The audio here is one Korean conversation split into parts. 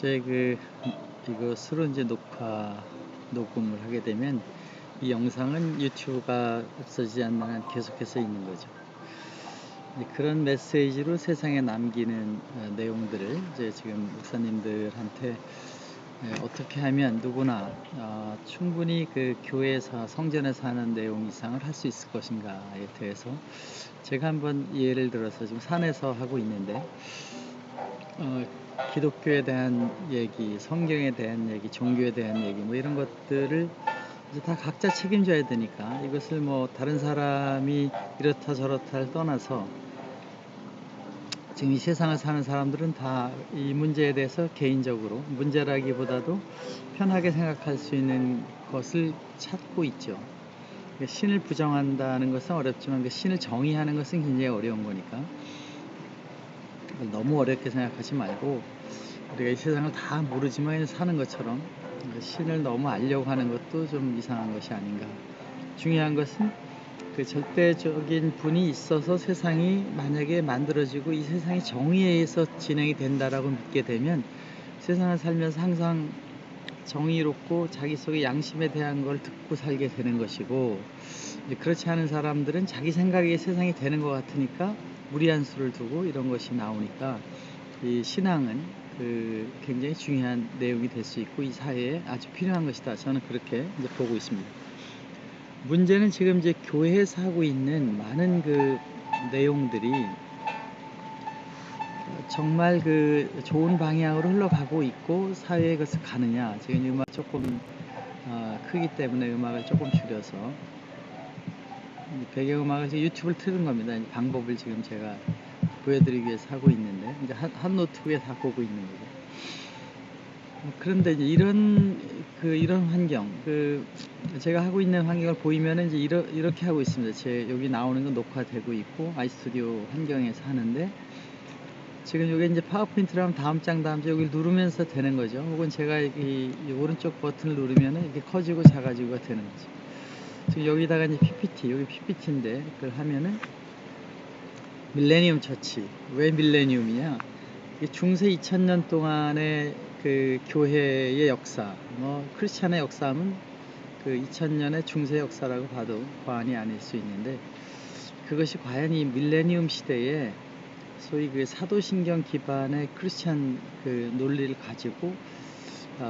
이제 이것으로 이제 녹음을 하게 되면 이 영상은 유튜브가 없어지지 않는 한 계속해서 있는 거죠. 그런 메시지로 세상에 남기는 내용들을 이제 지금 목사님들한테 어떻게 하면 누구나 충분히 그 교회에서 성전에서 하는 내용 이상을 할 수 있을 것인가에 대해서 제가 한번 예를 들어서 지금 산에서 하고 있는데 기독교에 대한 얘기, 성경에 대한 얘기, 종교에 대한 얘기 뭐 이런 것들을 이제 다 각자 책임져야 되니까 이것을 뭐 다른 사람이 이렇다 저렇다를 떠나서 지금 이 세상을 사는 사람들은 다 이 문제에 대해서 개인적으로 문제라기보다도 편하게 생각할 수 있는 것을 찾고 있죠. 신을 부정한다는 것은 어렵지만 신을 정의하는 것은 굉장히 어려운 거니까 너무 어렵게 생각하지 말고 우리가 이 세상을 다 모르지만 사는 것처럼 신을 너무 알려고 하는 것도 좀 이상한 것이 아닌가. 중요한 것은 그 절대적인 분이 있어서 세상이 만약에 만들어지고 이 세상이 정의에 의해서 진행이 된다라고 믿게 되면 세상을 살면서 항상 정의롭고 자기 속의 양심에 대한 걸 듣고 살게 되는 것이고, 그렇지 않은 사람들은 자기 생각에 세상이 되는 것 같으니까 무리한 수를 두고 이런 것이 나오니까 이 신앙은 굉장히 중요한 내용이 될 수 있고 이 사회에 아주 필요한 것이다. 저는 그렇게 이제 보고 있습니다. 문제는 지금 이제 교회에서 하고 있는 많은 내용들이 정말 좋은 방향으로 흘러가고 있고 사회에 그것을 가느냐. 지금 음악 조금 크기 때문에 음악을 조금 줄여서 배경음악을 유튜브를 틀은 겁니다. 방법을 지금 제가 보여드리기 위해서 하고 있는데 이제 한 노트북에 다 보고 있는 거죠. 그런데 이제 이런 환경, 제가 하고 있는 환경을 보이면은 이제 이렇게 하고 있습니다. 여기 나오는 건 녹화되고 있고 아이스튜디오 환경에서 하는데 지금 여기 이제 파워포인트를 하면 다음 장 여기 누르면서 되는 거죠. 혹은 제가 이 오른쪽 버튼을 누르면은 이렇게 커지고 작아지고가 되는 거죠. 지금 여기다가 이제 여기 PPT인데 그걸 하면은 밀레니엄 처치. 왜 밀레니엄이냐? 중세 2000년 동안의 교회의 역사, 크리스찬의 역사하면 2000년의 중세 역사라고 봐도 과언이 아닐 수 있는데 그것이 과연 이 밀레니엄 시대에 소위 사도신경 기반의 크리스찬 논리를 가지고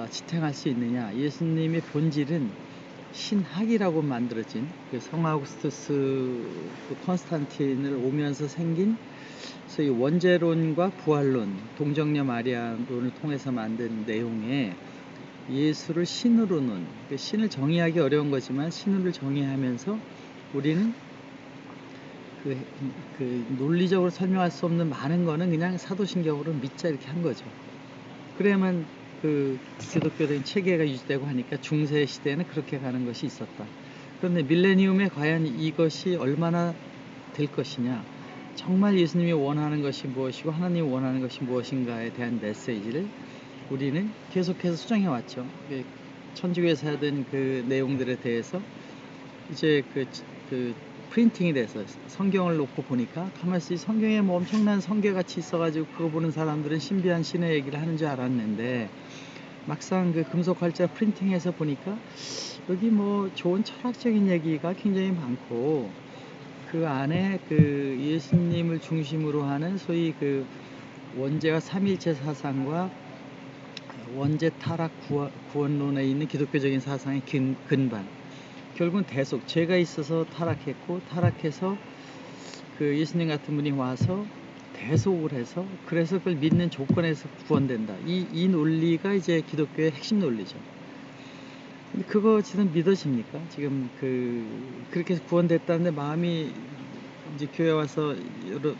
지탱할 수 있느냐. 예수님의 본질은 신학이라고 만들어진 성 아우구스투스 콘스탄틴을 오면서 생긴 소위 원죄론과 부활론, 동정녀 마리아론을 통해서 만든 내용에 예수를 신으로는 신을 정의하기 어려운 거지만 신을 정의하면서 우리는 논리적으로 설명할 수 없는 많은 거는 그냥 사도신경으로 믿자 이렇게 한 거죠. 그래야만 기독교적인 체계가 유지되고 하니까 중세 시대에는 그렇게 가는 것이 있었다. 그런데 밀레니엄에 과연 이것이 얼마나 될 것이냐, 정말 예수님이 원하는 것이 무엇이고 하나님이 원하는 것이 무엇인가에 대한 메시지를 우리는 계속해서 수정해 왔죠. 천주교에서 하던 내용들에 대해서 이제 프린팅이 돼서 성경을 놓고 보니까 가만히 성경에 뭐 엄청난 성경같이 있어가지고 그거 보는 사람들은 신비한 신의 얘기를 하는 줄 알았는데 막상 금속 활자 프린팅해서 보니까 여기 뭐 좋은 철학적인 얘기가 굉장히 많고 그 안에 예수님을 중심으로 하는 소위 원죄와 삼일체 사상과 원죄 타락 구원론에 있는 기독교적인 사상의 근반, 결국은 대속, 죄가 있어서 타락했고 타락해서 예수님 같은 분이 와서 대속을 해서 그래서 그걸 믿는 조건에서 구원된다. 이 논리가 이제 기독교의 핵심 논리죠. 근데 그거 지금 믿어집니까? 지금 그렇게 해서 구원됐다는데 마음이 이제 교회 와서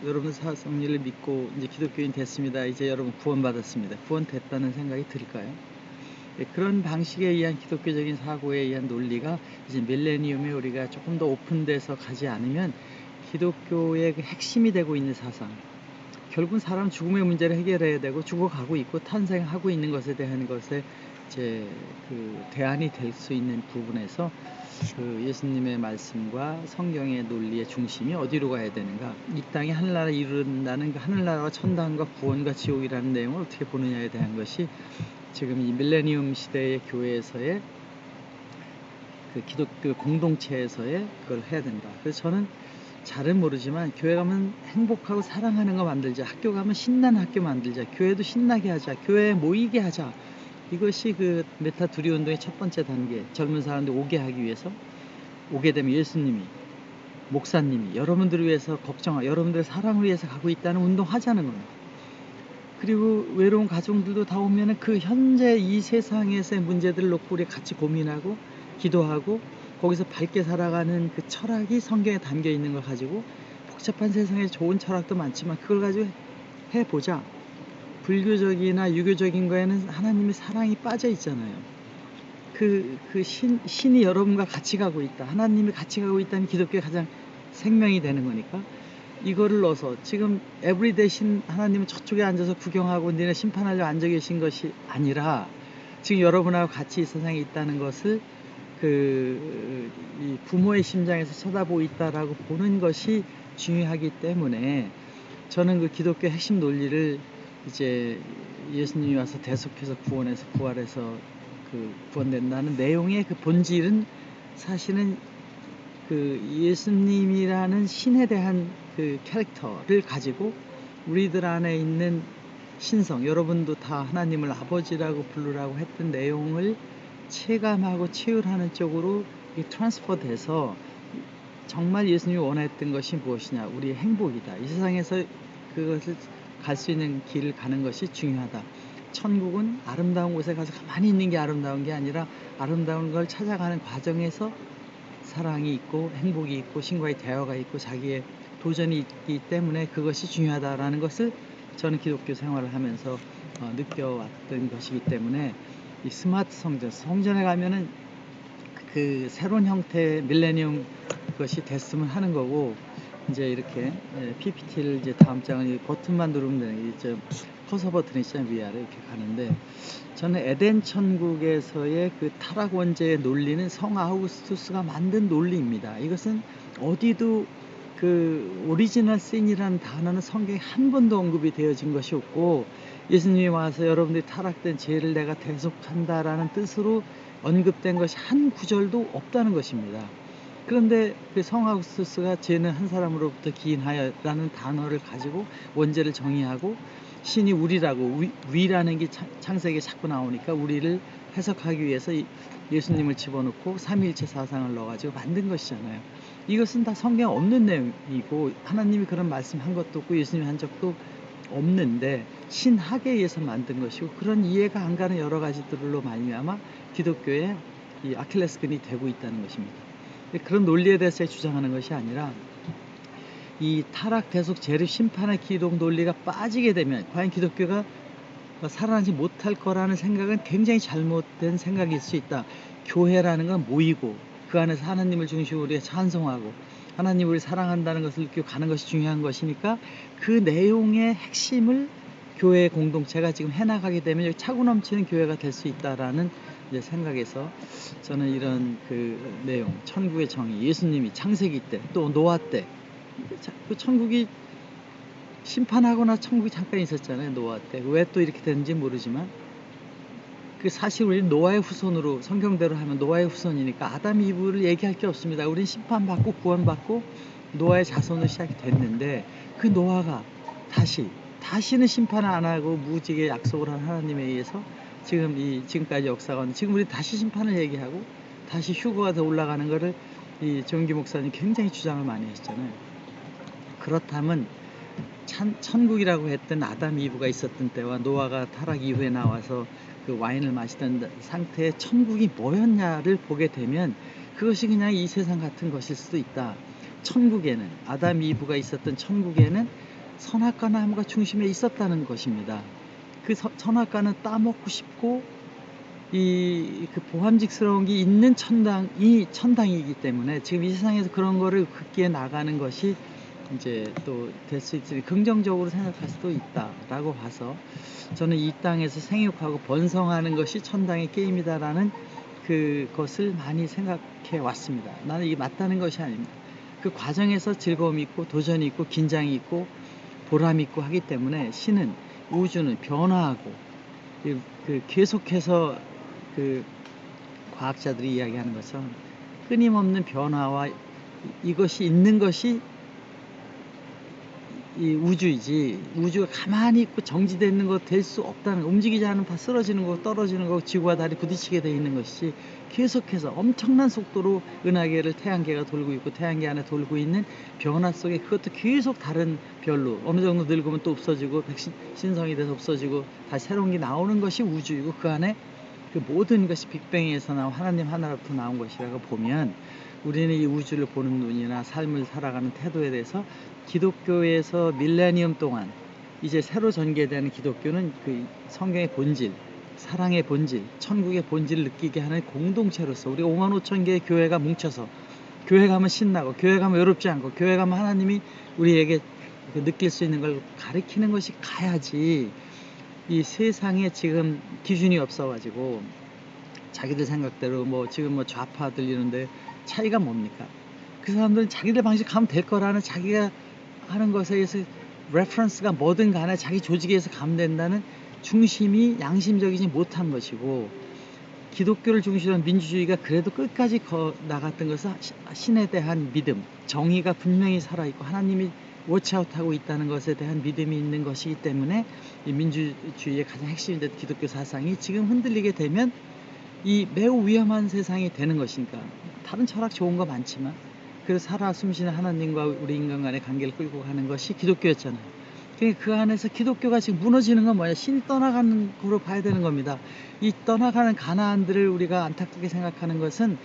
여러분 성리를 믿고 이제 기독교인 됐습니다. 이제 여러분 구원받았습니다. 구원됐다는 생각이 들까요? 그런 방식에 의한 기독교적인 사고에 의한 논리가 이제 밀레니엄에 우리가 조금 더 오픈돼서 가지 않으면 기독교의 핵심이 되고 있는 사상, 결국은 사람 죽음의 문제를 해결해야 되고 죽어가고 있고 탄생하고 있는 것에 대한 것에 이제 그 대안이 될 수 있는 부분에서 그 예수님의 말씀과 성경의 논리의 중심이 어디로 가야 되는가, 이 땅에 하늘나라 이룬다는 그 하늘나라와 천당과 구원과 지옥이라는 내용을 어떻게 보느냐에 대한 것이 지금 이 밀레니엄 시대의 교회에서의 그 기독교 공동체에서의 그걸 해야 된다. 그래서 저는 잘은 모르지만 교회 가면 행복하고 사랑하는 거 만들자, 학교 가면 신나는 학교 만들자, 교회도 신나게 하자, 교회에 모이게 하자, 이것이 그 메타두리 운동의 첫 번째 단계. 젊은 사람들 오게 하기 위해서, 오게 되면 예수님이, 목사님이 여러분들을 위해서 걱정하고 여러분들의 사랑을 위해서 가고 있다는 운동하자는 겁니다. 그리고 외로운 가정들도 다 오면은 그 현재 이 세상에서의 문제들을 놓고 우리 같이 고민하고 기도하고 거기서 밝게 살아가는 그 철학이 성경에 담겨 있는 걸 가지고, 복잡한 세상에 좋은 철학도 많지만 그걸 가지고 해보자. 불교적이나 유교적인 거에는 하나님의 사랑이 빠져 있잖아요. 신이 여러분과 같이 가고 있다, 하나님이 같이 가고 있다는 기독교의 가장 생명이 되는 거니까, 이거를 넣어서 지금 에브리데이 하나님은 저쪽에 앉아서 구경하고 니네 심판하려고 앉아 계신 것이 아니라 지금 여러분하고 같이 이 세상에 있다는 것을 이 부모의 심장에서 쳐다보고 있다라고 보는 것이 중요하기 때문에, 저는 그 기독교 핵심 논리를 이제 예수님이 와서 대속해서 구원해서 부활해서 그 구원된다는 내용의 그 본질은 사실은 그 예수님이라는 신에 대한 그 캐릭터를 가지고 우리들 안에 있는 신성, 여러분도 다 하나님을 아버지라고 부르라고 했던 내용을 체감하고 체휼하는 쪽으로 트랜스퍼 돼서 정말 예수님이 원했던 것이 무엇이냐, 우리의 행복이다, 이 세상에서 그것을 갈 수 있는 길을 가는 것이 중요하다. 천국은 아름다운 곳에 가서 가만히 있는 게 아름다운 게 아니라 아름다운 걸 찾아가는 과정에서 사랑이 있고 행복이 있고 신과의 대화가 있고 자기의 도전이 있기 때문에 그것이 중요하다라는 것을 저는 기독교 생활을 하면서 느껴왔던 것이기 때문에, 이 스마트 성전에 가면은 그 새로운 형태의 밀레니엄 그것이 됐으면 하는 거고, 이제 이렇게 PPT를 이제 다음 장은 버튼만 누르면 되는, 이제 커서 버튼이 있잖아요, 위아래 이렇게 가는데, 저는 에덴 천국에서의 그 타락 원죄의 논리는 성 아우구스투스가 만든 논리입니다. 이것은 어디도 그 오리지널 씬이라는 단어는 성경에 한 번도 언급이 되어진 것이 없고, 예수님이 와서 여러분들이 타락된 죄를 내가 대속한다라는 뜻으로 언급된 것이 한 구절도 없다는 것입니다. 그런데 그 성 아우구스투스가 죄는 한 사람으로부터 기인하여라는 단어를 가지고 원죄를 정의하고, 신이 우리라고, 위라는 게 창세기에 자꾸 나오니까 우리를 해석하기 위해서 예수님을 집어넣고 삼위일체 사상을 넣어가지고 만든 것이잖아요. 이것은 다 성경에 없는 내용이고 하나님이 그런 말씀한 것도 없고 예수님이 한 적도 없는데 신학에 의해서 만든 것이고, 그런 이해가 안 가는 여러 가지들로 말미암아 기독교의 이 아킬레스건이 되고 있다는 것입니다. 그런 논리에 대해서 주장하는 것이 아니라, 이 타락, 대속, 재립, 심판의 기독 논리가 빠지게 되면 과연 기독교가 살아나지 못할 거라는 생각은 굉장히 잘못된 생각일 수 있다. 교회라는 건 모이고 그 안에서 하나님을 중심으로 우리가 찬송하고 하나님 우리 사랑한다는 것을 느끼고 가는 것이 중요한 것이니까, 그 내용의 핵심을 교회 공동체가 지금 해나가게 되면 여기 차고 넘치는 교회가 될 수 있다라는 이제 생각에서, 저는 이런 그 내용, 천국의 정의, 예수님이 창세기 때 또 노아 때, 그 천국이 심판하거나 천국이 잠깐 있었잖아요, 노아 때. 왜 또 이렇게 됐는지 모르지만, 그 사실 우리는 노아의 후손으로, 성경대로 하면 노아의 후손이니까 아담 이브를 얘기할 게 없습니다. 우리는 심판받고 구원받고 노아의 자손으로 시작이 됐는데, 그 노아가 다시는 심판을 안 하고 무지개 약속을 한 하나님에 의해서 지금까지 역사가 왔는데, 지금 우리 다시 심판을 얘기하고 다시 휴거가 더 올라가는 거를 이 정기 목사님 굉장히 주장을 많이 하셨잖아요. 그렇다면 천국이라고 했던 아담 이브가 있었던 때와 노아가 타락 이후에 나와서 그 와인을 마시던 상태의 천국이 뭐였냐를 보게 되면 그것이 그냥 이 세상 같은 것일 수도 있다. 천국에는, 아담 이브가 있었던 천국에는 선악과 나무가 중심에 있었다는 것입니다. 그 선악과는 따먹고 싶고 그 보함직스러운 게 있는 천당이 천당이기 때문에 지금 이 세상에서 그런 거를 극기에 나가는 것이 이제 또 될 수 있으니 긍정적으로 생각할 수도 있다라고 봐서 저는 이 땅에서 생육하고 번성하는 것이 천당의 게임이다라는 그것을 많이 생각해 왔습니다. 나는 이게 맞다는 것이 아닙니다. 그 과정에서 즐거움이 있고 도전이 있고 긴장이 있고 보람이 있고 하기 때문에 신은 우주는 변화하고 계속해서 그 과학자들이 이야기하는 것처럼 끊임없는 변화와 이것이 있는 것이 이 우주이지, 우주가 가만히 있고 정지되어 있는 거 될 수 없다는 거, 움직이지 않으면 다 쓰러지는 거, 떨어지는 거, 지구와 달이 부딪히게 되어 있는 것이 계속해서 엄청난 속도로 은하계를 태양계가 돌고 있고 태양계 안에 돌고 있는 변화 속에 그것도 계속 다른 별로 어느 정도 늙으면 또 없어지고 신성이 돼서 없어지고 다시 새로운 게 나오는 것이 우주이고 그 안에 그 모든 것이 빅뱅에서 나온 하나님 하나로부터 나온 것이라고 보면 우리는 이 우주를 보는 눈이나 삶을 살아가는 태도에 대해서 기독교에서 밀레니엄 동안 이제 새로 전개되는 기독교는 그 성경의 본질, 사랑의 본질, 천국의 본질을 느끼게 하는 공동체로서 우리가 5만 5천 개의 교회가 뭉쳐서 교회 가면 신나고 교회 가면 외롭지 않고 교회 가면 하나님이 우리에게 느낄 수 있는 걸 가르치는 것이 가야지. 이 세상에 지금 기준이 없어가지고 자기들 생각대로 뭐 지금 뭐 좌파들 이런데 차이가 뭡니까? 그 사람들은 자기들 방식 가면 될 거라는 자기가 하는 것에 의해서 레퍼런스가 뭐든 간에 자기 조직에서 가면 된다는 중심이 양심적이지 못한 것이고 기독교를 중심으로 한 민주주의가 그래도 끝까지 나갔던 것은 신에 대한 믿음, 정의가 분명히 살아있고 하나님이 워치아웃하고 있다는 것에 대한 믿음이 있는 것이기 때문에 이 민주주의의 가장 핵심이 된 기독교 사상이 지금 흔들리게 되면 이 매우 위험한 세상이 되는 것이니까 다른 철학 좋은 거 많지만 그래서 살아 숨쉬는 하나님과 우리 인간 간의 관계를 끌고 가는 것이 기독교였잖아요. 그러니까 그 안에서 기독교가 지금 무너지는 건 뭐냐? 신이 떠나가는 거로 봐야 되는 겁니다. 이 떠나가는 가나안들을 우리가 안타깝게 생각하는 것은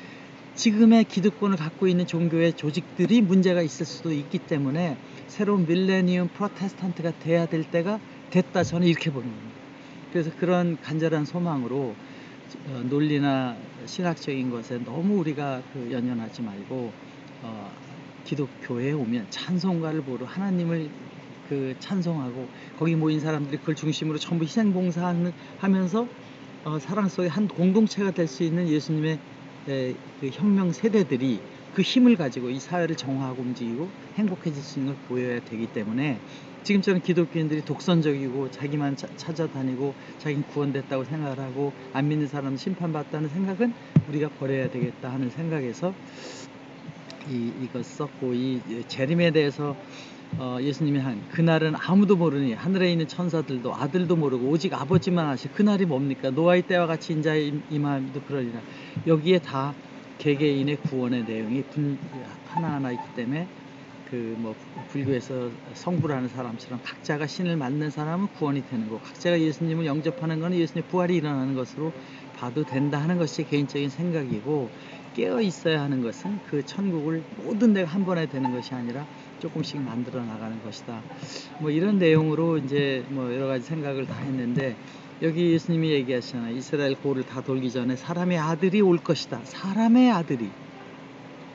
지금의 기득권을 갖고 있는 종교의 조직들이 문제가 있을 수도 있기 때문에 새로운 밀레니엄 프로테스탄트가 돼야 될 때가 됐다, 저는 이렇게 보는 겁니다. 그래서 그런 간절한 소망으로 논리나 신학적인 것에 너무 우리가 연연하지 말고 기독교에 오면 찬송가를 보러 하나님을 찬송하고 거기 모인 사람들이 그걸 중심으로 전부 희생봉사하면서 사랑 속에 한 공동체가 될 수 있는 예수님의 그 혁명 세대들이 그 힘을 가지고 이 사회를 정화하고 움직이고 행복해질 수 있는 걸 보여야 되기 때문에 지금처럼 기독교인들이 독선적이고 자기만 찾아다니고 자기는 구원됐다고 생각을 하고 안 믿는 사람은 심판받았다는 생각은 우리가 버려야 되겠다 하는 생각에서 이것 썼고 이 재림에 대해서 예수님이 한 그날은 아무도 모르니 하늘에 있는 천사들도 아들도 모르고 오직 아버지만 아시. 그날이 뭡니까? 노아의 때와 같이 인자의 임함도 그러리라. 여기에 다 개개인의 구원의 내용이 하나하나 있기 때문에 불교에서 성부라는 사람처럼 각자가 신을 만난 사람은 구원이 되는 거고 각자가 예수님을 영접하는 것은 예수님의 부활이 일어나는 것으로 봐도 된다 하는 것이 개인적인 생각이고 깨어 있어야 하는 것은 그 천국을 모든 데가 한 번에 되는 것이 아니라 조금씩 만들어 나가는 것이다. 뭐 이런 내용으로 이제 뭐 여러 가지 생각을 다 했는데 여기 예수님이 얘기하시잖아요. 이스라엘 고를 다 돌기 전에 사람의 아들이 올 것이다. 사람의 아들이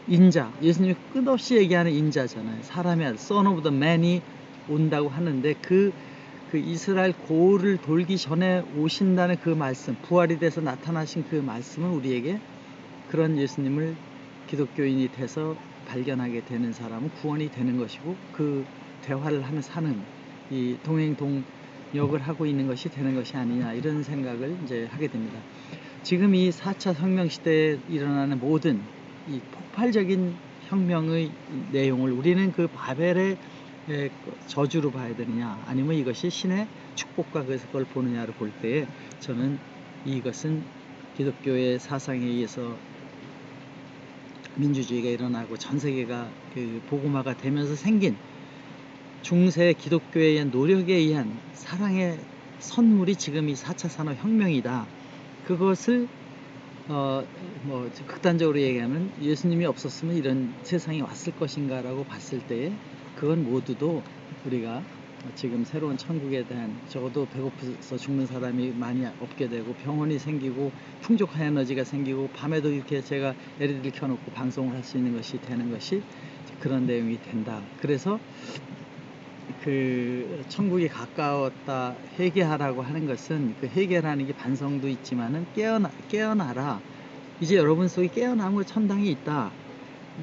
인자, 예수님이 끝없이 얘기하는 인자잖아요. 사람의 아들, Son of the Man이 온다고 하는데 그 이스라엘 고를 돌기 전에 오신다는 그 말씀, 부활이 돼서 나타나신 그 말씀은 우리에게 그런 예수님을 기독교인이 돼서 발견하게 되는 사람은 구원이 되는 것이고 그 대화를 사는 이 동행동역을 하고 있는 것이 되는 것이 아니냐 이런 생각을 이제 하게 됩니다. 지금 이 4차 혁명 시대에 일어나는 모든 이 폭발적인 혁명의 내용을 우리는 그 바벨의 저주로 봐야 되느냐 아니면 이것이 신의 축복과 그걸 보느냐를 볼 때에 저는 이것은 기독교의 사상에 의해서 민주주의가 일어나고 전 세계가 복음화가 되면서 생긴 중세 기독교에 의한 노력에 의한 사랑의 선물이 지금 이 4차 산업혁명이다. 그것을 극단적으로 얘기하면 예수님이 없었으면 이런 세상이 왔을 것인가 라고 봤을 때에 그건 모두도 우리가 지금 새로운 천국에 대한 적어도 배고파서 죽는 사람이 많이 없게 되고 병원이 생기고 풍족한 에너지가 생기고 밤에도 이렇게 제가 LED를 켜놓고 방송을 할 수 있는 것이 되는 것이 그런 내용이 된다. 그래서 그 천국이 가까웠다 회개하라고 하는 것은 그 회개라는 게 반성도 있지만은 깨어나라. 이제 여러분 속에 깨어나면 천당이 있다.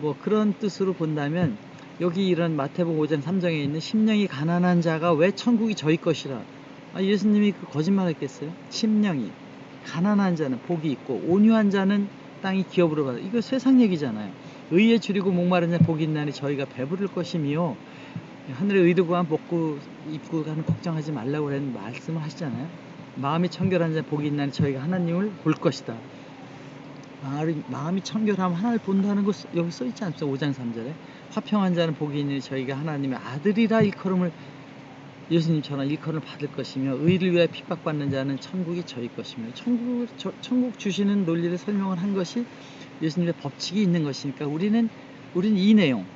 뭐 그런 뜻으로 본다면 여기 이런 마태복음 5장 3장에 있는 심령이 가난한 자가 왜 천국이 저희 것이라. 예수님이 그 거짓말했겠어요? 심령이 가난한 자는 복이 있고 온유한 자는 땅이 기업으로 받아. 이거 세상 얘기잖아요. 의에 줄이고 목마른 자 복이 있나니 저희가 배부를 것이며 하늘의 의도 구하면 먹고 입고 가는 걱정하지 말라고 그런 말씀을 하시잖아요. 마음이 청결한 자 복이 있나니 저희가 하나님을 볼 것이다. 마음이 청결하면 하나님을 본다는 거 여기 써있지 않습니까? 5장 3절에 화평한 자는 복이 있는 저희가 하나님의 아들이라 일컬음을 예수님처럼 일컬음을 받을 것이며 의를 위하여 핍박받는 자는 천국이 저희 것이며 천국 주시는 논리를 설명을 한 것이 예수님의 법칙이 있는 것이니까 우리는 이 내용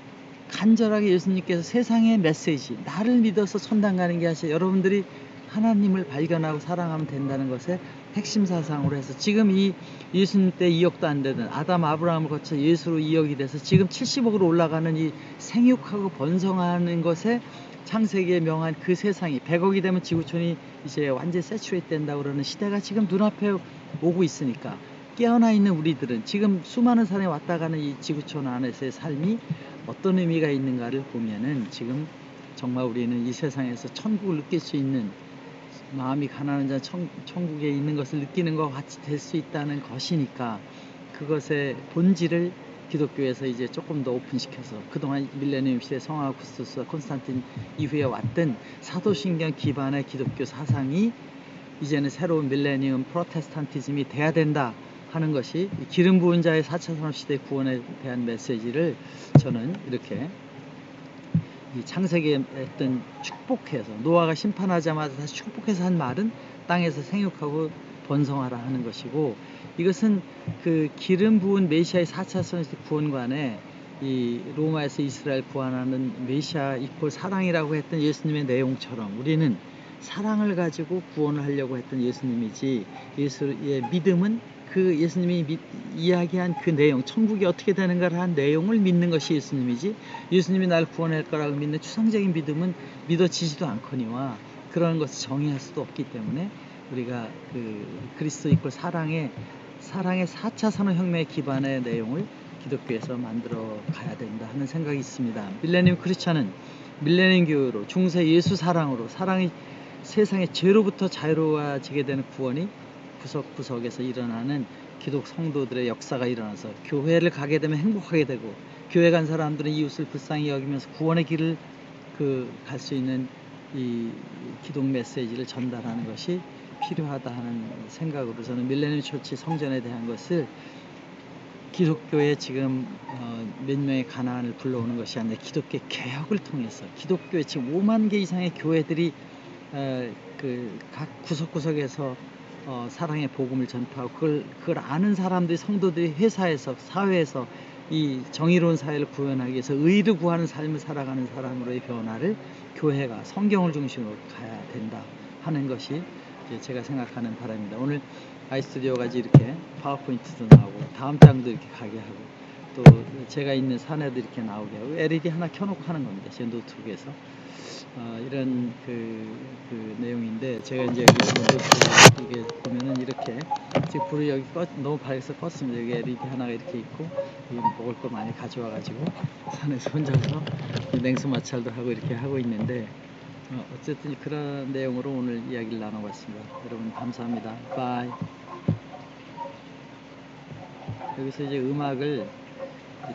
간절하게 예수님께서 세상의 메시지 나를 믿어서 천당 가는 게 아니라 여러분들이 하나님을 발견하고 사랑하면 된다는 것에 핵심 사상으로 해서 지금 이 예수님 때 2억도 안 되던 아담 아브라함을 거쳐 예수로 2억이 돼서 지금 70억으로 올라가는 이 생육하고 번성하는 것에 창세기에 명한 그 세상이 100억이 되면 지구촌이 이제 완전히 세츄레이트 된다고 그러는 시대가 지금 눈앞에 오고 있으니까 깨어나 있는 우리들은 지금 수많은 사람이 왔다 가는 이 지구촌 안에서의 삶이 어떤 의미가 있는가를 보면은 지금 정말 우리는 이 세상에서 천국을 느낄 수 있는 마음이 가난한 자 천국에 있는 것을 느끼는 것 같이 될 수 있다는 것이니까 그것의 본질을 기독교에서 이제 조금 더 오픈시켜서 그동안 밀레니엄 시대 성화 아구스토스와 콘스탄틴 이후에 왔던 사도신경 기반의 기독교 사상이 이제는 새로운 밀레니엄 프로테스탄티즘이 돼야 된다 하는 것이 기름 부은 자의 4차 산업시대 구원에 대한 메시지를 저는 이렇게 이 창세기에 했던 축복해서 노아가 심판하자마자 다시 축복해서 한 말은 땅에서 생육하고 번성하라 하는 것이고 이것은 그 기름 부은 메시아의 4차 선지자 구원관에 이 로마에서 이스라엘 구원하는 메시아 이퀄 사랑이라고 했던 예수님의 내용처럼 우리는 사랑을 가지고 구원을 하려고 했던 예수님이지 예수의 믿음은 그 예수님이 이야기한 그 내용 천국이 어떻게 되는가를 한 내용을 믿는 것이 예수님이지 예수님이 날 구원할 거라고 믿는 추상적인 믿음은 믿어지지도 않거니와 그런 것을 정의할 수도 없기 때문에 우리가 그 그리스도 이퀄 사랑의 4차 산업혁명의 기반의 내용을 기독교에서 만들어 가야 된다 하는 생각이 있습니다. 밀레니엄 크리스천은 밀레니엄 교회로 중세 예수 사랑으로 사랑이 세상의 죄로부터 자유로워지게 되는 구원이 구석구석에서 일어나는 기독 성도들의 역사가 일어나서 교회를 가게 되면 행복하게 되고 교회 간 사람들은 이웃을 불쌍히 여기면서 구원의 길을 갈 수 있는 이 기독 메시지를 전달하는 것이 필요하다 하는 생각으로 저는 밀레니엄 처치 성전에 대한 것을 기독교의 지금 몇 명의 가난을 불러오는 것이 아니라 기독교 개혁을 통해서 기독교의 지금 5만 개 이상의 교회들이 각 구석구석에서 사랑의 복음을 전파하고 그걸 아는 사람들이 성도들이 회사에서 사회에서 이 정의로운 사회를 구현하기 위해서 의를 구하는 삶을 살아가는 사람으로의 변화를 교회가 성경을 중심으로 가야 된다 하는 것이 제가 생각하는 바람입니다. 오늘 아이스튜디오까지 이렇게 파워포인트도 나오고 다음 장도 이렇게 가게 하고 또 제가 있는 사내도 이렇게 나오게 하고 LED 하나 켜놓고 하는 겁니다. 제 노트북에서 이런 그 내용인데 제가 이제 노트북 이게 보면은 이렇게 지금 불이 여기 너무 밝아서 껐습니다. 여기 LED 하나가 이렇게 있고 여기 먹을 거 많이 가져와 가지고 산에서 혼자서 냉수 마찰도 하고 이렇게 하고 있는데 어쨌든 그런 내용으로 오늘 이야기를 나눠봤습니다. 여러분 감사합니다. 바이. 여기서 이제 음악을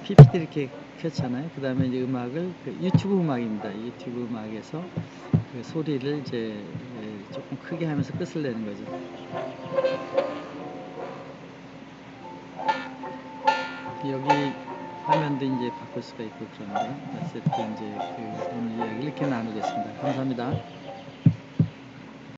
PPT 이렇게 켰잖아요. 그 다음에 이제 음악을 유튜브 음악입니다. 유튜브 음악에서 그 소리를 이제 조금 크게 하면서 끝을 내는 거죠. 여기 화면도 이제 바꿀 수가 있고 그런데 어쨌든 이제 오늘 이야기 이렇게 나누겠습니다. 감사합니다.